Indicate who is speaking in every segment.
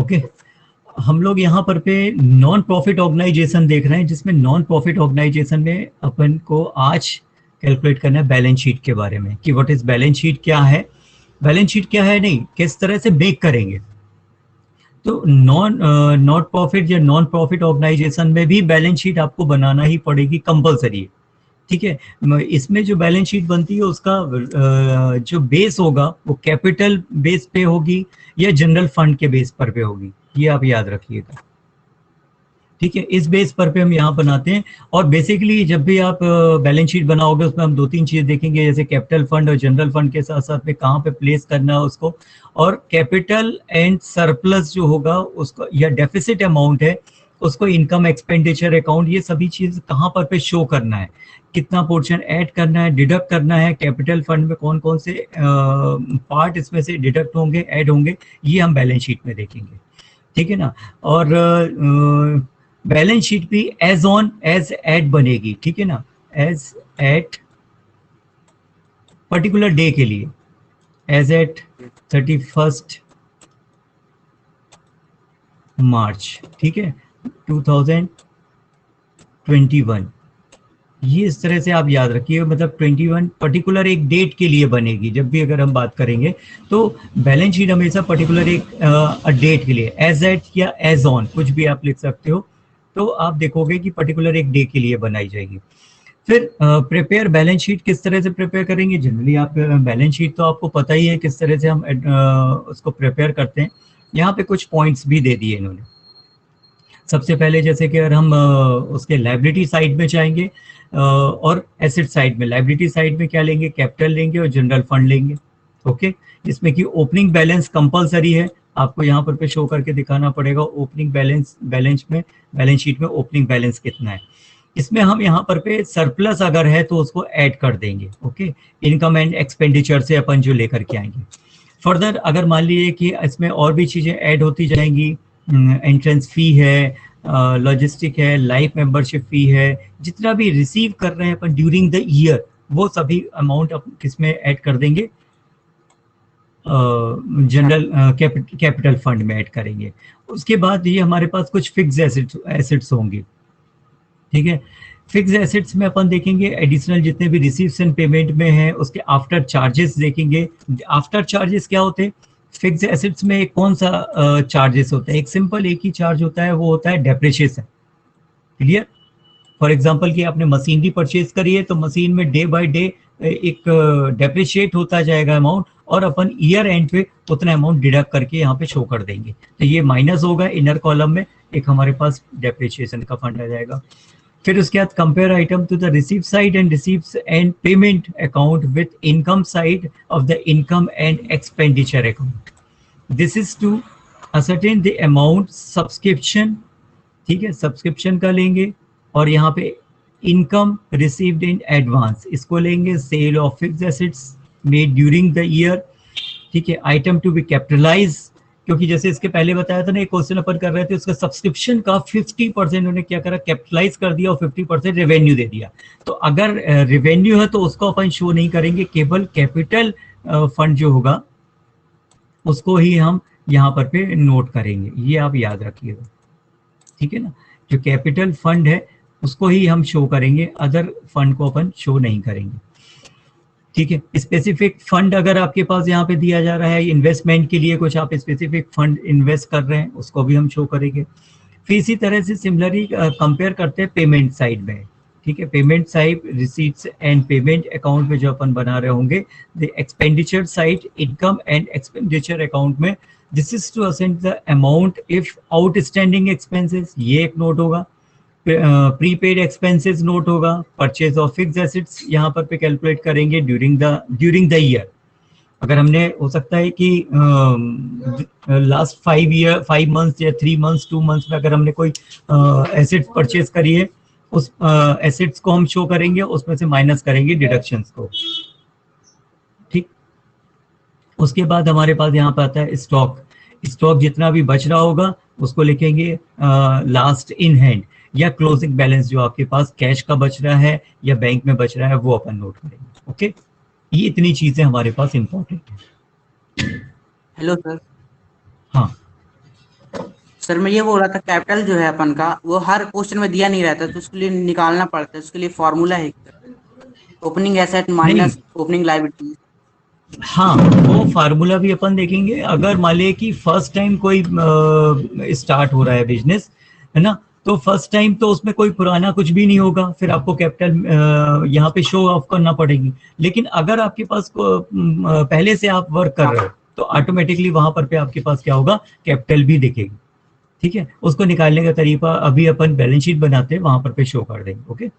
Speaker 1: Okay, हम लोग यहाँ पर पे नॉन प्रॉफिट ऑर्गेनाइजेशन देख रहे हैं, जिसमें नॉन प्रॉफिट ऑर्गेनाइजेशन में अपन को आज कैलकुलेट करना है बैलेंस शीट के बारे में कि व्हाट इज बैलेंस शीट, क्या है बैलेंस शीट, क्या है नहीं, किस तरह से मेक करेंगे। तो नॉट प्रॉफिट या नॉन प्रॉफिट ऑर्गेनाइजेशन में भी बैलेंस शीट आपको बनाना ही पड़ेगी, कंपलसरी है। ठीक है, इसमें जो बैलेंस शीट बनती है उसका जो बेस होगा वो कैपिटल बेस पे होगी या जनरल फंड के बेस पर पे होगी, ये आप याद रखिएगा। ठीक है, इस बेस पर पे हम यहाँ बनाते हैं। और बेसिकली जब भी आप बैलेंस शीट बनाओगे उसमें हम 2-3 चीज देखेंगे, जैसे कैपिटल फंड और जनरल फंड के साथ साथ में कहाँ पे प्लेस करना है उसको, और कैपिटल एंड सरप्लस जो होगा उसको या डेफिसिट अमाउंट है उसको इनकम एक्सपेंडिचर अकाउंट, ये सभी चीज कहाँ पर पे शो करना है, कितना पोर्शन ऐड करना है, डिडक्ट करना है, कैपिटल फंड में कौन कौन से पार्ट इसमें से डिडक्ट होंगे, ऐड होंगे, ये हम बैलेंस शीट में देखेंगे। ठीक है ना। और बैलेंस शीट भी एज ऑन एज एट बनेगी। ठीक है ना, एज एट पर्टिकुलर डे के लिए, एज एट 31 मार्च, ठीक है, 2021, ये इस तरह से आप याद रखिए। मतलब 21 पर्टिकुलर एक डेट के लिए बनेगी। जब भी अगर हम बात करेंगे तो बैलेंस शीट हमेशा पर्टिकुलर एक डेट के लिए, एज एट या एज ऑन कुछ भी आप लिख सकते हो, तो आप देखोगे कि पर्टिकुलर एक डे के लिए बनाई जाएगी। फिर प्रिपेयर बैलेंस शीट किस तरह से प्रिपेयर करेंगे। जनरली आप बैलेंस शीट तो आपको पता ही है किस तरह से हम उसको प्रिपेयर करते हैं। यहाँ पे कुछ पॉइंट्स भी दे दिए इन्होंने। सबसे पहले जैसे कि अगर हम उसके लायबिलिटी साइड में जाएंगे और एसेट साइड में, लायबिलिटी साइड में क्या लेंगे, कैपिटल लेंगे और जनरल फंड लेंगे। ओके, जिसमें कि ओपनिंग बैलेंस कंपलसरी है, आपको यहाँ पर पे शो करके दिखाना पड़ेगा ओपनिंग बैलेंस शीट में ओपनिंग बैलेंस कितना है। इसमें हम यहाँ पर पे सरप्लस अगर है तो उसको ऐड कर देंगे। ओके, इनकम एंड एक्सपेंडिचर से अपन जो लेकर के आएंगे। फर्दर अगर मान लीजिए कि इसमें और भी चीजें ऐड होती जाएंगी, एंट्रेंस फी है, लॉजिस्टिक है, लाइफ मेंबरशिप फी है, जितना भी रिसीव कर रहे हैं अपन ड्यूरिंग द ईयर, वो सभी अमाउंट किसमें ऐड कर देंगे, जनरल कैपिटल फंड में ऐड करेंगे। उसके बाद ये हमारे पास कुछ फिक्स एसेट्स होंगे। ठीक है, फिक्स एसेट्स में अपन देखेंगे एडिशनल जितने भी रिसीव्स एंड पेमेंट में है उसके आफ्टर चार्जेस देखेंगे। आफ्टर चार्जेस क्या होते हैं, फिक्स एसेट्स में कौन सा चार्जेस होता है, एक सिंपल एक ही चार्ज होता है, वो होता है डेप्रिसिएशन। क्लियर। फॉर एग्जांपल कि आपने मशीनरी परचेज करी है तो मशीन में डे बाय डे एक डेप्रिशिएट होता जाएगा अमाउंट, और अपन ईयर एंड पे उतना अमाउंट डिडक्ट करके यहाँ पे शो कर देंगे। तो ये माइनस होगा इनर कॉलम में, एक हमारे पास डेप्रिशिएशन का फंड आ जाएगा। फिर उसके बाद compare item to the receive side and receives and payment account with income side of the income and expenditure account. This is to ascertain the amount subscription. ठीक है, सब्सक्रिप्शन का लेंगे, और यहाँ पे इनकम रिसीव्ड इन एडवांस इसको लेंगे, sale of fixed assets made during the year. ठीक है, आइटम टू बी कैपिटलाइज, क्योंकि जैसे इसके पहले बताया था ना, एक क्वेश्चन अपन कर रहे थे, उसका सब्सक्रिप्शन का 50% उन्होंने क्या करा, कैपिटलाइज कर दिया, और 50% रेवेन्यू दे दिया। तो अगर रेवेन्यू है तो उसको अपन शो नहीं करेंगे, केवल कैपिटल फंड जो होगा उसको ही हम यहाँ पर पे नोट करेंगे, ये आप याद रखिएगा। ठीक है ना, जो कैपिटल फंड है उसको ही हम शो करेंगे, अदर फंड को अपन शो नहीं करेंगे। ठीक है, स्पेसिफिक फंड अगर आपके पास यहाँ पे दिया जा रहा है इन्वेस्टमेंट के लिए, कुछ आप स्पेसिफिक फंड इन्वेस्ट कर रहे हैं, उसको भी हम शो करेंगे। फिर इसी तरह से सिमिलरली कंपेयर करते हैं पेमेंट साइड में। ठीक है, payment side receipts and payment account में जो अपन बना रहे होंगे, the expenditure side income and expenditure account में, this is to ascertain the amount if outstanding expenses, ये एक नोट होगा। प्रीपेड एक्सपेंसेस नोट होगा। परचेज ऑफ फिक्स्ड एसेट्स यहाँ पर पे कैलकुलेट करेंगे ड्यूरिंग द ईयर। अगर हमने, हो सकता है कि लास्ट 5 मंथ्स या 3 मंथ्स 2 मंथ्स में अगर हमने कोई एसेट्स परचेज करी है, उस एसेट्स को हम शो करेंगे, उसमें से माइनस करेंगे डिडक्शंस को। ठीक, उसके बाद हमारे पास यहाँ पे आता है स्टॉक। स्टॉक जितना भी बच रहा होगा उसको लिखेंगे लास्ट इन हैंड, या क्लोजिंग बैलेंस जो आपके पास कैश का बच रहा है या बैंक में बच रहा है वो अपन नोट करेंगे। ओके, ये इतनी चीजें हमारे पास इंपॉर्टेंट है।
Speaker 2: Hello sir.
Speaker 1: हाँ,
Speaker 2: सर मैं ये बोल रहा था, कैपिटल जो है अपन का वो हर क्वेश्चन में दिया नहीं रहता, तो उसके लिए निकालना पड़ता है, उसके लिए फॉर्मूला है? ओपनिंग एसेट
Speaker 1: नहीं,
Speaker 2: माइनस ओपनिंग लायबिलिटी।
Speaker 1: हाँ वो फार्मूला भी अपन देखेंगे। अगर मान लिया कि फर्स्ट टाइम कोई स्टार्ट हो रहा है बिजनेस, है ना, तो फर्स्ट टाइम तो उसमें कोई पुराना कुछ भी नहीं होगा, फिर आपको कैपिटल यहाँ पे शो ऑफ करना पड़ेगी। लेकिन अगर आपके पास पहले से आप वर्क कर रहे हो तो ऑटोमेटिकली वहां पर पे आपके पास क्या होगा, कैपिटल भी दिखेगी। ठीक है, उसको निकालने का तरीका अभी अपन बैलेंस शीट बनाते हैं, वहां पर पे शो कर देंगे। ओके,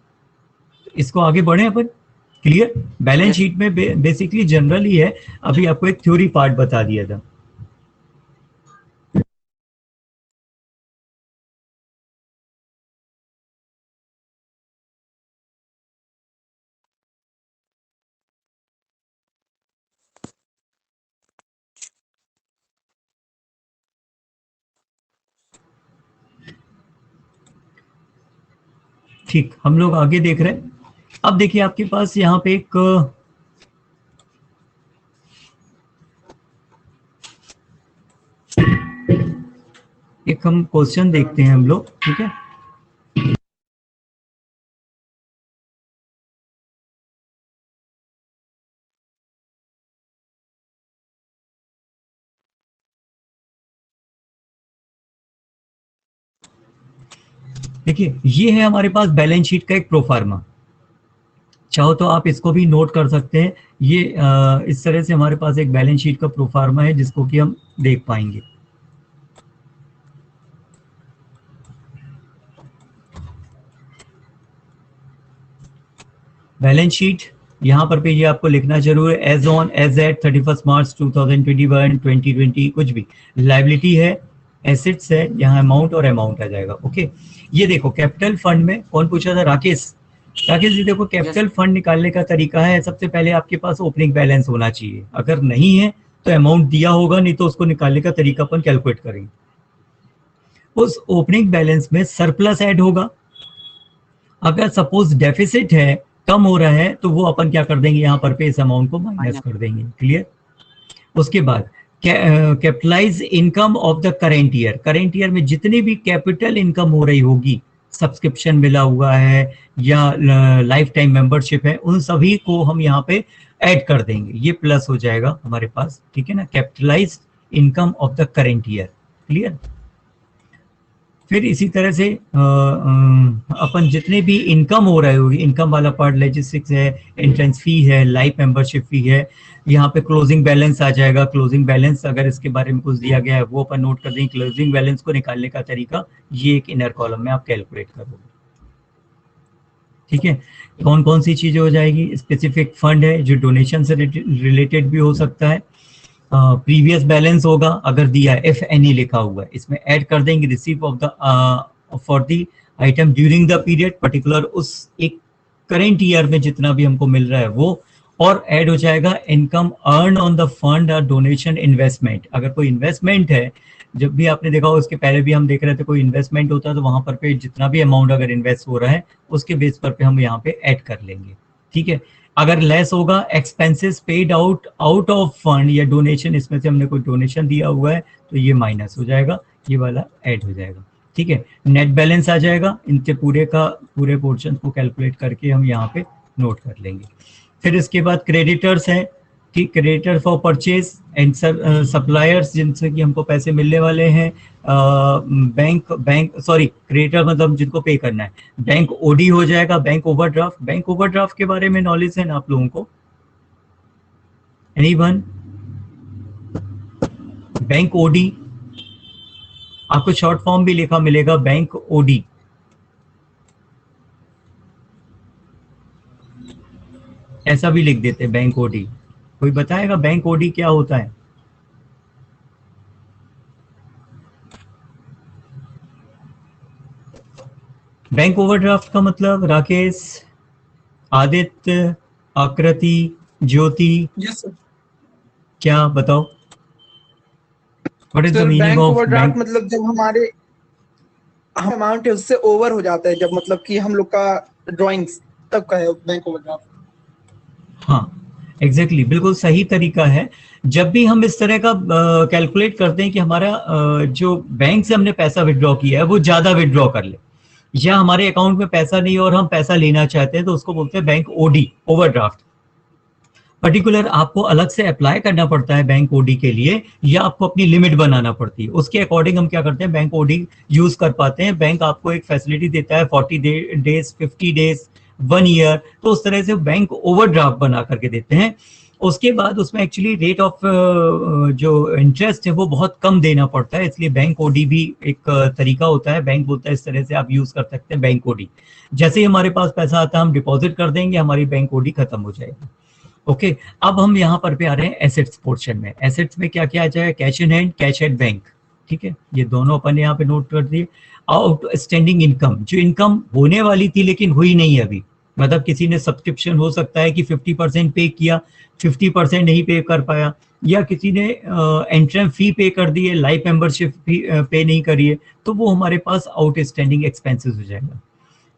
Speaker 1: इसको आगे बढ़े अपन। क्लियर? Balance
Speaker 2: yes.
Speaker 1: शीट में बेसिकली जनरल ही है। अभी आपको एक थ्योरी पार्ट बता दिया था। ठीक, हम लोग आगे देख रहे हैं। अब देखिए आपके पास यहाँ पे एक हम क्वेश्चन देखते हैं हम लोग। ठीक है, देखिए ये है हमारे पास बैलेंस शीट का एक प्रोफार्मा। चाहो तो आप इसको भी नोट कर सकते हैं। ये इस तरह से हमारे पास एक बैलेंस शीट का प्रोफार्मा है जिसको कि हम देख पाएंगे। बैलेंस शीट यहाँ पर पे ये आपको लिखना जरूर है, एज ऑन एज एट 31 मार्च 2021 2020 कुछ भी। लाइबिलिटी है, एसेट्स है, यहाँ अमाउंट और अमाउंट आ जाएगा। ओके, ये देखो कैपिटल फंड में कौन पूछा था, राकेश। राकेश जी देखो,
Speaker 2: यस।
Speaker 1: कैपिटल फंड निकालने का तरीका है, सबसे पहले आपके पास ओपनिंग बैलेंस होना चाहिए। अगर नहीं है तो अमाउंट दिया होगा, नहीं तो उसको निकालने का तरीका अपन कैलकुलेट करेंगे। उस ओपनिंग बैलेंस में सरप्लस ऐड होगा। अगर सपोज डेफिसिट है, कम हो रहा है, तो वो अपन क्या कर देंगे, यहाँ पर पे इस अमाउंट को माइनस कर देंगे। क्लियर? उसके बाद capitalise income of the current year. Current year में जितनी भी कैपिटल इनकम हो रही होगी, सब्सक्रिप्शन मिला हुआ है या लाइफ टाइम मेंबरशिप है, उन सभी को हम यहाँ पे ऐड कर देंगे। ये प्लस हो जाएगा हमारे पास। ठीक है ना, capitalise income of the current year. Clear? फिर इसी तरह से अपन जितने भी इनकम हो रहे होगी, इनकम वाला पार्ट लॉजिस्टिक्स है, एंट्रेंस फी है, लाइफ मेंबरशिप फी है, यहाँ पे क्लोजिंग बैलेंस आ जाएगा। क्लोजिंग बैलेंस अगर इसके बारे में कुछ दिया गया है वो अपन नोट कर देंगे। क्लोजिंग बैलेंस को निकालने का तरीका ये एक इनर कॉलम में आप कैलकुलेट करोगे। ठीक है, कौन कौन सी चीजें हो जाएगी, स्पेसिफिक फंड है जो डोनेशन से रिलेटेड भी हो सकता है। प्रीवियस बैलेंस होगा, अगर दिया है एफ एन ई लिखा हुआ है, इसमें ऐड कर देंगे receive of the for the item during the period particular, उस एक करेंट ईयर में जितना भी हमको मिल रहा है वो। और ऐड हो जाएगा income earn on the fund और डोनेशन इन्वेस्टमेंट। अगर कोई इन्वेस्टमेंट है, जब भी आपने देखा हो, उसके पहले भी हम देख रहे थे, कोई इन्वेस्टमेंट होता है तो वहां पर पे जितना भी अमाउंट अगर इन्वेस्ट हो रहा है उसके बेस पर पे हम यहाँ पे ऐड कर लेंगे। ठीक है, अगर लेस होगा expenses paid out out of fund या डोनेशन, इसमें से हमने कोई डोनेशन दिया हुआ है तो ये माइनस हो जाएगा, ये वाला ऐड हो जाएगा। ठीक है, नेट बैलेंस आ जाएगा। इनके पूरे पोर्शन को कैलकुलेट करके हम यहाँ पे नोट कर लेंगे। फिर इसके बाद क्रेडिटर्स हैं कि creditor for purchase and suppliers जिनसे कि हमको पैसे मिलने वाले हैं। बैंक सॉरी, क्रेडिटर मतलब जिनको पे करना है। बैंक ओडी हो जाएगा, बैंक ओवरड्राफ्ट। बैंक ओवरड्राफ्ट के बारे में नॉलेज है ना आप लोगों को? एनीवन? बैंक ओडी, आपको शॉर्ट फॉर्म भी लिखा मिलेगा, बैंक ओडी। ऐसा भी लिख देते बैंक ओडी। कोई बताएगा बैंक ओडी क्या होता है? बैंक ओवरड्राफ्ट का मतलब राकेश, आदित्य, आकृति, ज्योति,
Speaker 3: यस सर।
Speaker 1: क्या बताओ, what is the
Speaker 3: sir
Speaker 1: meaning
Speaker 3: bank
Speaker 1: of
Speaker 3: overdraft
Speaker 1: bank?
Speaker 3: मतलब जब हमारे अमाउंट है उससे ओवर हो जाता है, जब मतलब कि हम लोग का ड्राइंग्स तब का है बैंक ओवरड्राफ्ट।
Speaker 1: हाँ, एग्जैक्टली बिल्कुल सही तरीका है। जब भी हम इस तरह का कैलकुलेट करते हैं कि हमारा जो बैंक से हमने पैसा विड्रॉ किया है वो ज्यादा विड्रॉ कर ले, या हमारे अकाउंट में पैसा नहीं और हम पैसा लेना चाहते हैं, तो उसको बोलते हैं बैंक ओडी, ओवरड्राफ्ट। पर्टिकुलर आपको अलग से अप्लाई करना पड़ता है बैंक ओडी के लिए, या आपको अपनी लिमिट बनाना पड़ती है, उसके अकॉर्डिंग हम क्या करते हैं बैंक ओडी यूज कर पाते हैं। बैंक आपको एक फैसिलिटी देता है 40 डेज, 50 डेज, 1 ईयर, तो उस तरह से बैंक ओवरड्राफ्ट बना करके देते हैं। उसके बाद उसमें एक्चुअली रेट ऑफ जो इंटरेस्ट है वो बहुत कम देना पड़ता है, इसलिए बैंक ओडी भी एक तरीका होता है। बैंक बोलता है इस तरह से आप यूज कर सकते हैं बैंक ओडी। जैसे ही हमारे पास पैसा आता है हम डिपॉजिट कर देंगे, हमारी बैंक ओडी खत्म हो जाएगी। ओके, अब हम यहाँ पर पे आ रहे हैं एसेट्स पोर्शन में। एसेट्स में क्या क्या आ जाएगा? Cash in hand, cash at bank, ठीक है, ये दोनों अपन यहाँ पे नोट कर दिए। आउटस्टैंडिंग इनकम, जो इनकम होने वाली थी लेकिन हुई नहीं अभी, मतलब किसी ने सब्सक्रिप्शन हो सकता है कि 50% पे किया, 50% नहीं पे कर पाया, या किसी ने एंट्रेंस फी पे कर दी है, लाइफ मेंबरशिप फी पे नहीं करी है, तो वो हमारे पास आउटस्टैंडिंग एक्सपेंसेस हो जाएगा।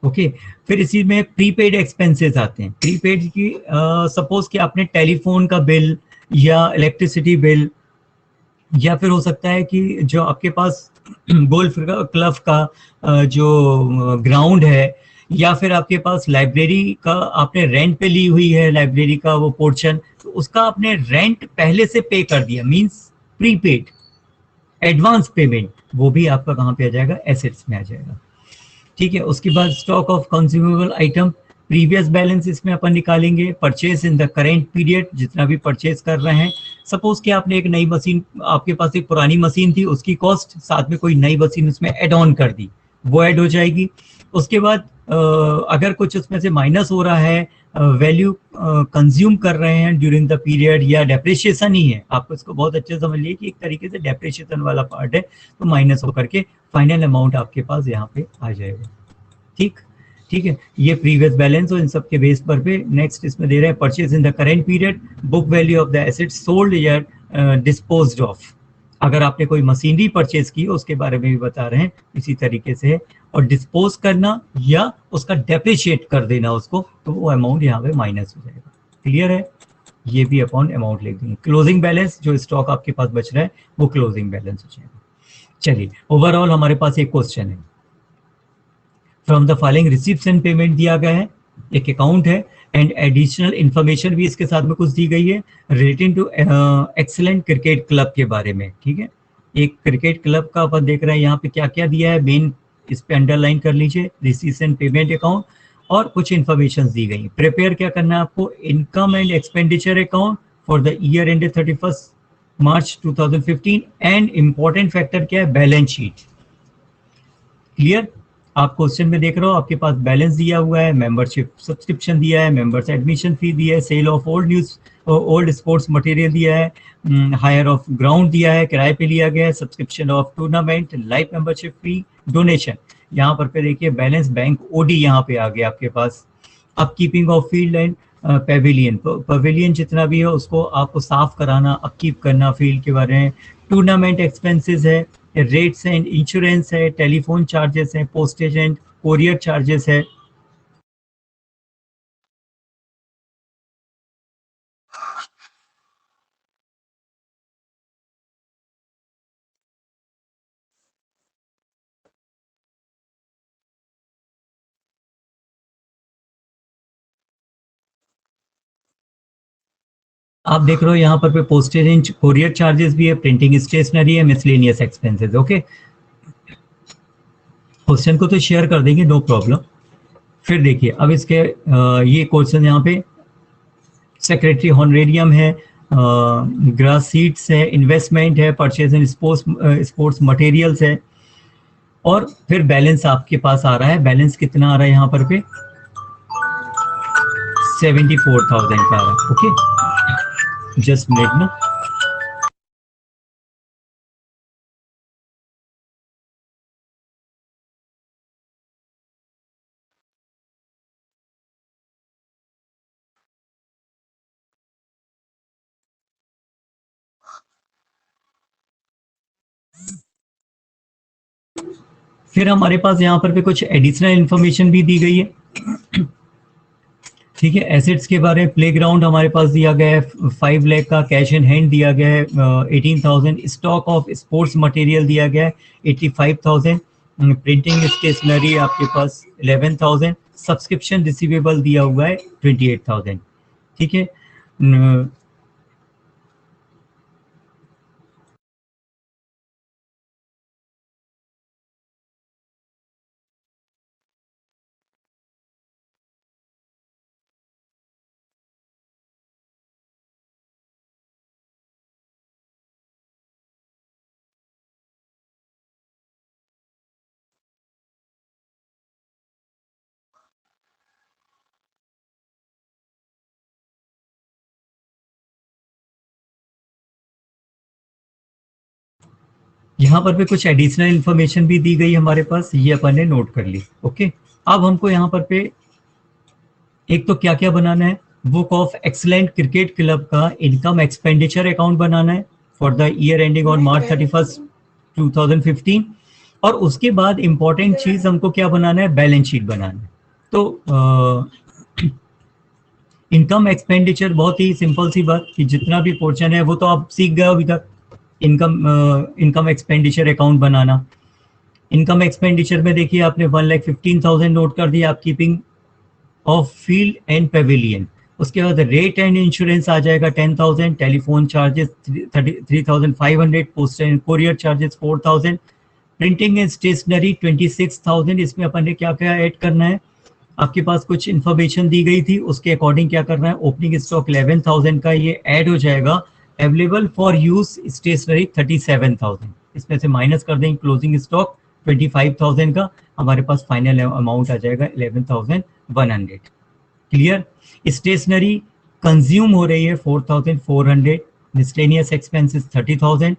Speaker 1: ओके, फिर इसी में प्रीपेड एक्सपेंसेस आते हैं। प्रीपेड की सपोज कि आपने टेलीफोन का बिल या इलेक्ट्रिसिटी बिल, या फिर हो सकता है कि जो आपके पास गोल्फ क्लब का जो ग्राउंड है, या फिर आपके पास लाइब्रेरी का आपने रेंट पे ली हुई है लाइब्रेरी का वो पोर्शन, तो उसका आपने रेंट पहले से पे कर दिया, मींस प्रीपेड एडवांस पेमेंट, वो भी आपका कहाँ पे आ जाएगा? एसेट्स में आ जाएगा। ठीक है, उसके बाद stock of consumable item, previous balance इसमें अपन निकालेंगे। Purchase in the current period, जितना भी परचेज कर रहे हैं, सपोज कि आपने एक नई मशीन, आपके पास एक पुरानी मशीन थी, उसकी कॉस्ट, साथ में कोई नई मशीन उसमें ऐड ऑन कर दी, वो ऐड हो जाएगी। उसके बाद अगर कुछ उसमें से माइनस हो रहा है, वैल्यू कंज्यूम कर रहे हैं ड्यूरिंग द पीरियड, या डेप्रिशिएशन ही है, आपको इसको बहुत अच्छे से समझ लीजिए कि एक तरीके से डेप्रिशिएशन वाला पार्ट है, तो माइनस होकर के फाइनल अमाउंट आपके पास यहाँ पे आ जाएगा। ठीक है, ये प्रीवियस बैलेंस और इन सब के बेस पर पे नेक्स्ट इसमें दे रहे हैं purchase in the current period, book value of the asset sold या डिस्पोज्ड ऑफ। अगर आपने कोई मशीनरी परचेज की उसके बारे में भी बता रहे हैं, इसी तरीके से है। और डिस्पोज करना या उसका डेप्रिशिएट कर देना उसको, तो वो अमाउंट यहाँ पे माइनस हो जाएगा। क्लियर है? ये भी अपॉन अमाउंट लिख देंगे। क्लोजिंग बैलेंस, जो स्टॉक आपके पास बच रहा है वो क्लोजिंग बैलेंस हो जाएगा। चलिए, ओवरऑल हमारे पास एक क्वेश्चन है, from the following receipts and payment दिया गया है, एक अकाउंट है, एंड एडिशनल इंफॉर्मेशन भी इसके साथ में कुछ दी गई है relating to excellent cricket club के बारे में। ठीक है, एक क्रिकेट क्लब का अपन देख रहे हैं यहाँ पे क्या क्या दिया है, मेन इस पे अंडरलाइन कर लीजिए, रिसीप्ट्स एंड पेमेंट अकाउंट, और कुछ इंफॉर्मेशन दी गई। प्रिपेयर क्या करना है आपको? Income and expenditure account for the year ended 31 March 2015, and important factor क्या है? Balance sheet. क्लियर? आप क्वेश्चन में देख रहे हो, आपके पास बैलेंस दिया हुआ है, मेंबरशिप सब्सक्रिप्शन दिया है, मेंबर्स एडमिशन फी दिया है, sale of old sports material दिया है, हायर ऑफ ग्राउंड दिया है, किराए पे लिया गया है, subscription of tournament, life membership fee, donation. यहाँ पर पे देखिए बैलेंस बैंक ओडी यहाँ पे आ गया आपके पास। Upkeeping of field and pavilion जितना भी है उसको आपको साफ कराना, अपकीप करना फील्ड के बारे में। टूर्नामेंट एक्सपेंसेस है, रेट्स एंड इंश्योरेंस है, टेलीफोन चार्जेस है, पोस्टेज एंड कोरियर चार्जेस है। आप देख रहे हो यहाँ पर पे पोस्टेज एंड कोरियर चार्जेस भी है, प्रिंटिंग स्टेशनरी है, मिसलेनियस एक्सपेंसेस। ओके, क्वेश्चन को तो शेयर कर देंगे, नो प्रॉब्लम। फिर देखिए अब इसके ये क्वेश्चन यहाँ पे सेक्रेटरी हॉनरेरियम है, ग्रास सीड्स है, इन्वेस्टमेंट है, परचेज एंड स्पोर्ट्स मटेरियल्स है, और फिर बैलेंस आपके पास आ रहा है। बैलेंस कितना आ रहा है यहाँ पर पे? 74,000 का आ रहा है। ओके, जस्ट मिनट ना। फिर हमारे पास यहाँ पर भी कुछ एडिशनल इंफॉर्मेशन भी दी गई है। ठीक है, एसेट्स के बारे में प्लेग्राउंड हमारे पास दिया गया है 5 लाख का, कैश इन हैंड दिया गया है 18,000, स्टॉक ऑफ स्पोर्ट्स मटेरियल दिया गया है 85,000, प्रिंटिंग स्टेशनरी आपके पास 11,000, सब्सक्रिप्शन रिसीवेबल दिया हुआ है 28,000। ठीक है, यहाँ पर भी कुछ एडिशनल इंफॉर्मेशन भी दी गई हमारे पास, ये अपन ने नोट कर ली। ओके, अब हमको यहाँ पर पे एक तो क्या क्या बनाना है, book of excellent cricket club का इनकम एक्सपेंडिचर अकाउंट बनाना है for the year ending on March 31, 2015, और उसके बाद इंपॉर्टेंट चीज हमको क्या बनाना है, बैलेंस शीट बनाना है। तो इनकम एक्सपेंडिचर बहुत ही सिंपल सी बात कि जितना भी पोर्शन है वो तो आप सीख गए अभी तक। इनकम एक्सपेंडिचर अकाउंट बनाना, इनकम एक्सपेंडिचर में देखिए आपने 1,15,000 नोट कर दिया, आप keeping of field and pavilion. उसके बाद रेट एंड इंश्योरेंस आ जाएगा 10,000, telephone charges 3,500, postal and courier charges 4,000, printing and stationery 26,000। इसमें अपन ने क्या क्या ऐड करना है, आपके पास कुछ इन्फॉर्मेशन दी गई थी, उसके अकॉर्डिंग क्या करना है, ओपनिंग स्टॉक 11,000 का ये ऐड हो जाएगा, अवेलेबल फॉर यूज स्टेशनरी 37,000, इसमें से माइनस कर देंगे क्लोजिंग स्टॉक 25,000 का, हमारे पास फाइनल अमाउंट आ जाएगा 11,100। क्लियर। स्टेशनरी कंज्यूम हो रही है 4,400, मिसलेनियस एक्सपेंसेस 30,000,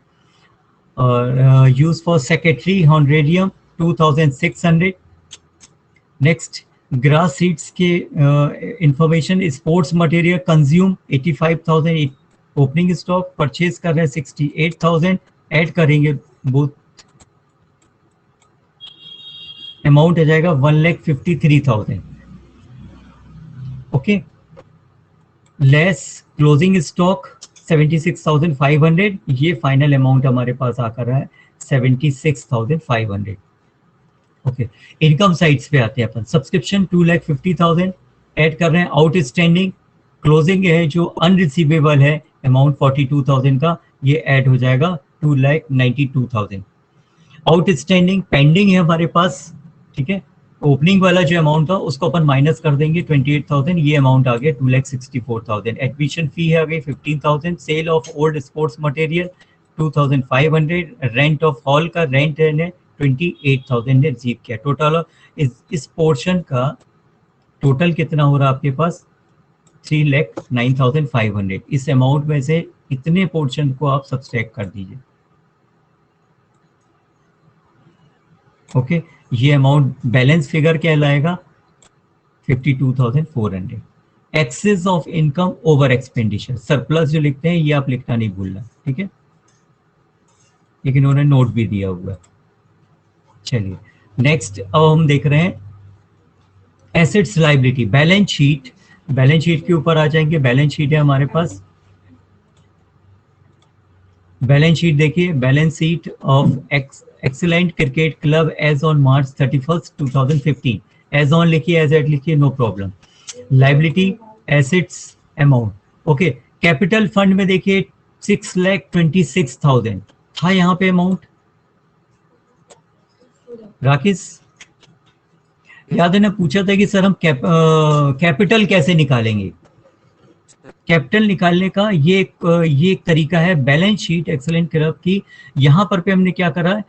Speaker 1: और use for secretary honorarium 2,600। Next, grass seeds के information, sports material consume 85,000, opening stock purchase कर रहे हैं 68,000, ऐड करेंगे बोथ, अमाउंट आ जाएगा 1,53,000। ओके, लेस क्लोजिंग स्टॉक 76,500, ये फाइनल अमाउंट हमारे पास आकर रहा है 76,500। ओके, इनकम साइड्स पे आते हैं अपन, सब्सक्रिप्शन 2,50,000 ऐड कर रहे हैं, आउटस्टैंडिंग क्लोजिंग है जो अनरिसीवेबल है अमाउंट 42,000 का, ये ऐड हो जाएगा 2,92,000। आउटस्टैंडिंग पेंडिंग है हमारे पास, ठीक है, ओपनिंग वाला जो अमाउंट था उसको अपन माइनस कर देंगे 28,000, ये अमाउंट आ गया 2,64,000। एडमिशन फी है आ गई 15,000, sale of old sports material 2,500, rent of hall का रेंट है 28,000 ने रिसीव किया। टोटल इस पोर्शन का टोटल कितना हो रहा है आपके पास, 3,09,500। इस अमाउंट में से इतने पोर्शन को आप सब्सट्रैक्ट कर दीजिए। ओके, ये अमाउंट बैलेंस फिगर कहलाएगा 52,400। Excess of income over expenditure, surplus जो लिखते हैं ये आप लिखना नहीं भूलना, ठीक है, लेकिन उन्होंने नोट भी दिया हुआ है। चलिए नेक्स्ट, अब हम देख रहे हैं assets liability, balance sheet. Balance sheet के ऊपर आ जाएंगे, बैलेंस शीट है हमारे पास, बैलेंस शीट देखिए, balance sheet of excellent cricket club as on March 31, 2015, as on लिखिए, एज एट लिखिए, no problem. Liability, assets, amount. Okay, capital fund में देखिए 6,26,000 था यहाँ पे अमाउंट। राकेश याद है ना, पूछा था कि सर हम कैपिटल कैसे निकालेंगे। कैपिटल निकालने का ये एक तरीका है, बैलेंस शीट एक्सीलेंट क्लब की, यहाँ पर पे हमने क्या करा है,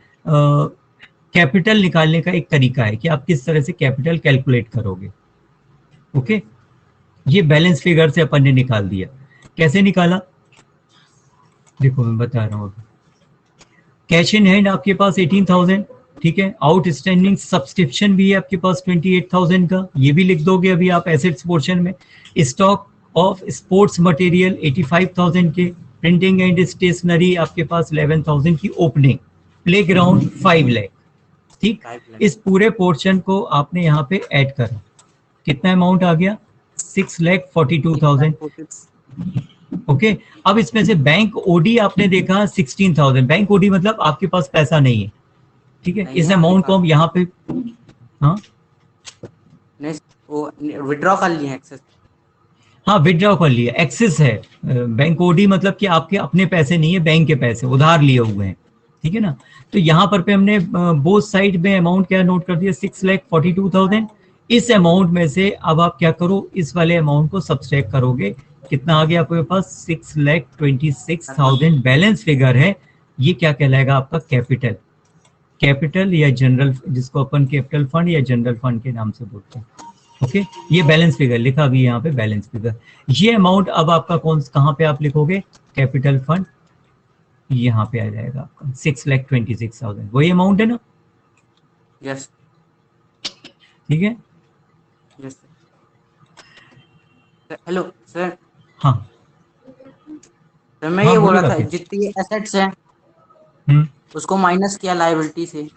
Speaker 1: कैपिटल निकालने का एक तरीका है कि आप किस तरह से कैपिटल कैलकुलेट करोगे। ओके, ये बैलेंस फिगर से अपन ने निकाल दिया। कैसे निकाला देखो मैं बता रहा हूँ। कैश इन हैंड आपके पास 18,000, ठीक है, आउटस्टैंडिंग सब्सक्रिप्शन भी है आपके पास 28,000 का, ये भी लिख दोगे अभी आप एसेट्स पोर्शन में। स्टॉक ऑफ स्पोर्ट्स मटेरियल 85,000 के, प्रिंटिंग एंड स्टेशनरी आपके पास 11,000 की ओपनिंग, प्लेग्राउंड 5 लाख, ठीक। इस पूरे पोर्शन को आपने यहाँ पे ऐड करा, कितना अमाउंट आ गया 6,42,000। ओके, अब इसमें से बैंक ओडी आपने देखा 16,000। बैंक ओडी मतलब आपके पास पैसा नहीं है, ठीक है। इस अमाउंट को हम यहाँ पे, हाँ
Speaker 2: वो विड्रॉ कर लिए एक्सेस।
Speaker 1: हाँ, विड्रॉ कर लिया, एक्सेस है। बैंक ओडी मतलब कि आपके अपने पैसे नहीं है, बैंक के पैसे उधार लिए हुए हैं, ठीक है ना। तो यहाँ पर पे हमने बोथ साइड में अमाउंट क्या नोट कर दिया, 6,42,000। इस अमाउंट में से अब आप क्या करो, इस वाले अमाउंट को सब्सट्रैक्ट करोगे, कितना आ गया आपके पास, 6,26,000 बैलेंस फिगर है। ये क्या कहलाएगा आपका, कैपिटल। कैपिटल या जनरल, जिसको अपन कैपिटल फंड या जनरल फंड के नाम से बोलते हैं। ओके, ये बैलेंस फिगर लिखा अभी यहाँ पे, बैलेंस फिगर। ये अमाउंट अब आपका कहाँ पे आप लिखोगे, कैपिटल फंड, यहाँ पे आ जाएगा आपका 6,26,000। वही अमाउंट है ना?
Speaker 2: यस,
Speaker 1: ठीक है।
Speaker 2: Yes hello sir.
Speaker 1: हाँ
Speaker 2: सर मैं
Speaker 1: हाँ,
Speaker 2: ये बोल रहा
Speaker 1: बोलिएगा
Speaker 2: था,
Speaker 1: फिर।
Speaker 2: जितनी एसेट्स हैं उसको माइनस किया लायबिलिटी से।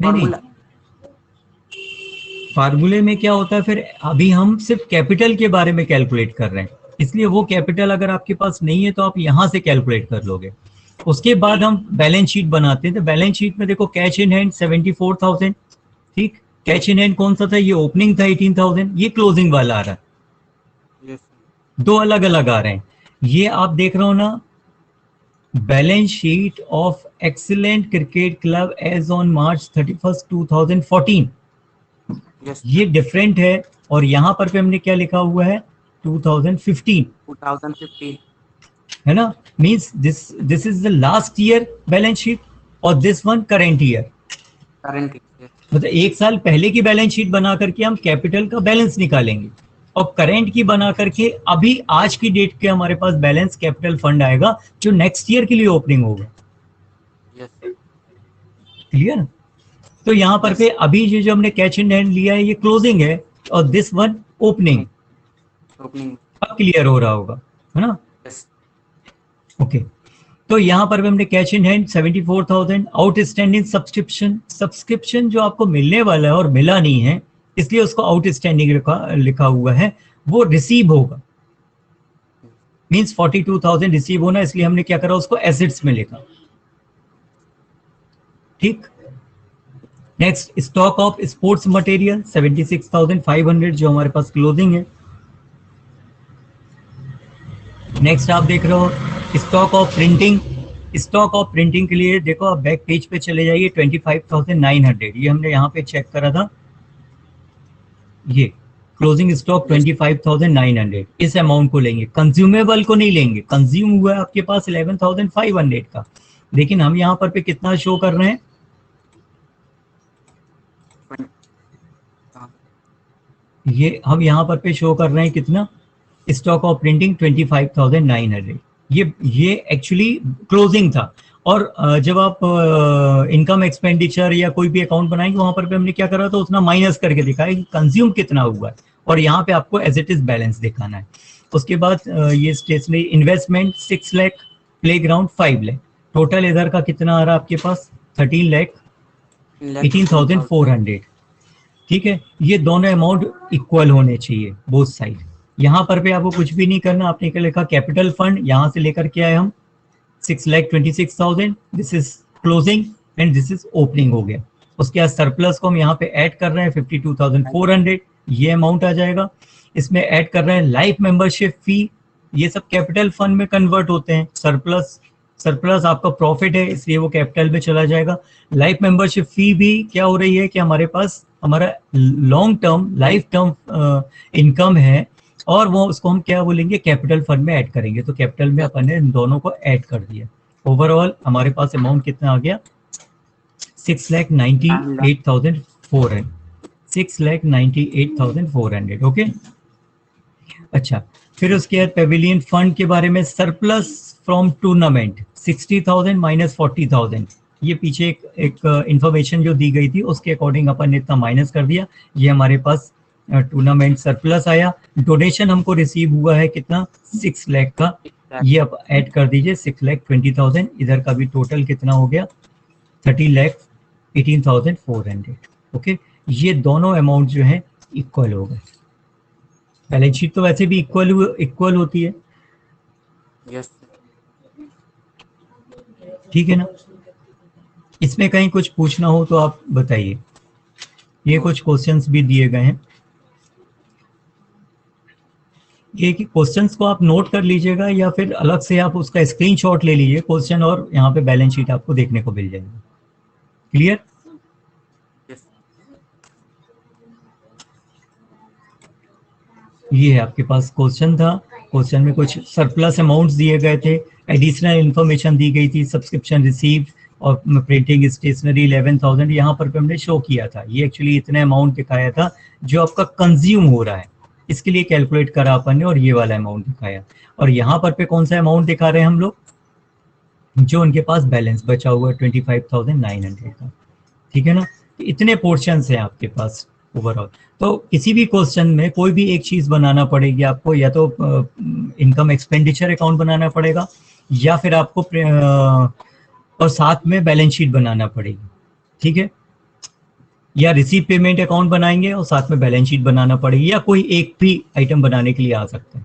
Speaker 1: नहीं, फार्मूले में क्या होता है फिर, अभी हम सिर्फ कैपिटल के बारे में कैलकुलेट कर रहे हैं, इसलिए वो कैपिटल अगर आपके पास नहीं है तो आप यहां से कैलकुलेट कर लोगे। उसके बाद हम बैलेंस शीट बनाते हैं। तो बैलेंस शीट में देखो, कैश इन हैंड 74,000, ठीक। कैश इन हैंड कौन सा था, ये ओपनिंग था 18,000, ये क्लोजिंग वाला आ रहा है। दो अलग अलग आ रहे हैं। ये आप देख रहे हो ना, balance sheet of excellent cricket club as on March 31, 2014, ये डिफरेंट है। और यहाँ पर हमने क्या लिखा हुआ है, 2015 है ना। Means this is the last year balance sheet और दिस वन करंट ईयर। मतलब एक साल पहले की बैलेंस शीट बना करके हम कैपिटल का बैलेंस निकालेंगे और करंट की बना करके अभी आज की डेट के हमारे पास बैलेंस कैपिटल फंड आएगा जो नेक्स्ट ईयर के लिए ओपनिंग होगा। क्लियर? तो यहाँ पर पे अभी ये जो हमने कैश इन हैंड लिया है ये क्लोजिंग है और दिस वन ओपनिंग। अब क्लियर हो रहा होगा, है ना? ओके, तो यहाँ पर भी हमने cash in hand 74,000, outstanding subscription जो आपको मिलने वाला है और मिला नहीं है इसलिए उसको आउटस्टैंडिंग लिखा हुआ है, वो रिसीव होगा। मींस 42,000 रिसीव होना, इसलिए हमने क्या करा, उसको एसेट्स में लिखा। ठीक। Next, stock of sports material 76,500 जो हमारे पास क्लोजिंग है। नेक्स्ट आप देख रहे हो stock of printing. Stock of printing के लिए देखो आप बैक पेज पे चले जाइए, 25,900, ये हमने यहाँ पे चेक करा था। ये क्लोजिंग स्टॉक 25,900, इस अमाउंट को लेंगे, कंज्यूमेबल को नहीं लेंगे। कंज्यूम हुआ है आपके पास 11,500 का, लेकिन हम यहाँ पर पे कितना शो कर रहे हैं, ये हम यहाँ पर पे शो कर रहे हैं कितना, स्टॉक ऑफ प्रिंटिंग 25,900। ये एक्चुअली क्लोजिंग था। और जब आप इनकम एक्सपेंडिचर या कोई भी अकाउंट बनाएंगे वहां पर भी हमने क्या करा था, उतना माइनस करके दिखाया कि कंज्यूम कितना हुआ है और यहाँ पे आपको एज इट इज बैलेंस दिखाना है। उसके बाद ये stationery investment 6 lakh, playground 5 lakh, total इधर का कितना आ रहा है आपके पास 13,18,400। ठीक है, ये दोनों अमाउंट इक्वल होने चाहिए बोथ साइड। यहाँ पर भी आपको कुछ भी नहीं करना, आपने क्या लिखा, कैपिटल फंड, यहाँ से लेकर के आए हम 6,26,000, this is closing and this is opening हो गया। उसके बाद सरप्लस को हम यहाँ पे ऐड कर रहे हैं 52,400, ये अमाउंट आ जाएगा। इसमें ऐड कर रहे हैं लाइफ मेंबरशिप फी, ये सब कैपिटल फंड में कन्वर्ट होते हैं। सरप्लस आपका प्रॉफिट है इसलिए वो कैपिटल में चला जाएगा। लाइफ मेंबरशिप फी भी क्या हो रही है कि हमारे पास हमारा long term life term income है और वो उसको हम क्या बोलेंगे, कैपिटल फंड में ऐड करेंगे। तो कैपिटल में अपन ने इन दोनों को ऐड कर दिया। ओवरऑल हमारे पास अमाउंट कितना आ गया, 6,98,400, 6,98,400। ओके, अच्छा, फिर उसके बाद पेविलियन फंड के बारे में, सरप्लस फ्रॉम टूर्नामेंट 60,000 माइनस 40,000, ये पीछे एक इंफॉर्मेशन जो दी गई थी उसके अकॉर्डिंग अपन ने इतना माइनस कर दिया। ये हमारे पास टूर्नामेंट सरप्लस आया। डोनेशन हमको रिसीव हुआ है कितना, 6 लाख का, ये अब ऐड कर दीजिए 6,20,000। इधर का भी टोटल कितना हो गया, 30,18,400। ओके, ये दोनों अमाउंट जो है इक्वल हो गए। बैलेंस शीट तो वैसे भी इक्वल होती है,
Speaker 2: यस
Speaker 1: ठीक है ना। इसमें कहीं कुछ पूछना हो तो आप बताइए। ये कुछ क्वेश्चंस भी दिए गए हैं, ये कि क्वेश्चंस को आप नोट कर लीजिएगा या फिर अलग से आप उसका स्क्रीनशॉट ले लीजिए क्वेश्चन, और यहाँ पे बैलेंस शीट आपको देखने को मिल जाएगी। क्लियर?
Speaker 2: यस
Speaker 1: ये है आपके पास क्वेश्चन था। क्वेश्चन में कुछ सरप्लस अमाउंट्स दिए गए थे, एडिशनल इंफॉर्मेशन दी गई थी, सब्सक्रिप्शन रिसीव और प्रिंटिंग स्टेशनरी 11,000 यहाँ पर हमने शो किया था। ये एक्चुअली इतने अमाउंट दिखाया था जो आपका कंज्यूम हो रहा है, इसके लिए कैलकुलेट करा अपन ने और ये वाला अमाउंट दिखाया। और यहाँ पर पे कौन सा अमाउंट दिखा रहे हैं हम लोग, जो उनके पास बैलेंस बचा हुआ है 25,900 का, ठीक है ना। इतने पोर्शंस हैं आपके पास ओवरऑल। तो किसी भी क्वेश्चन में कोई भी एक चीज बनाना पड़ेगी आपको, या तो इनकम एक्सपेंडिचर अकाउंट बनाना पड़ेगा, या फिर आपको और साथ में बैलेंस शीट बनाना पड़ेगी, ठीक है। या रिसीव पेमेंट अकाउंट बनाएंगे और साथ में बैलेंस शीट बनाना पड़ेगी, या कोई एक भी आइटम बनाने के लिए आ सकता है।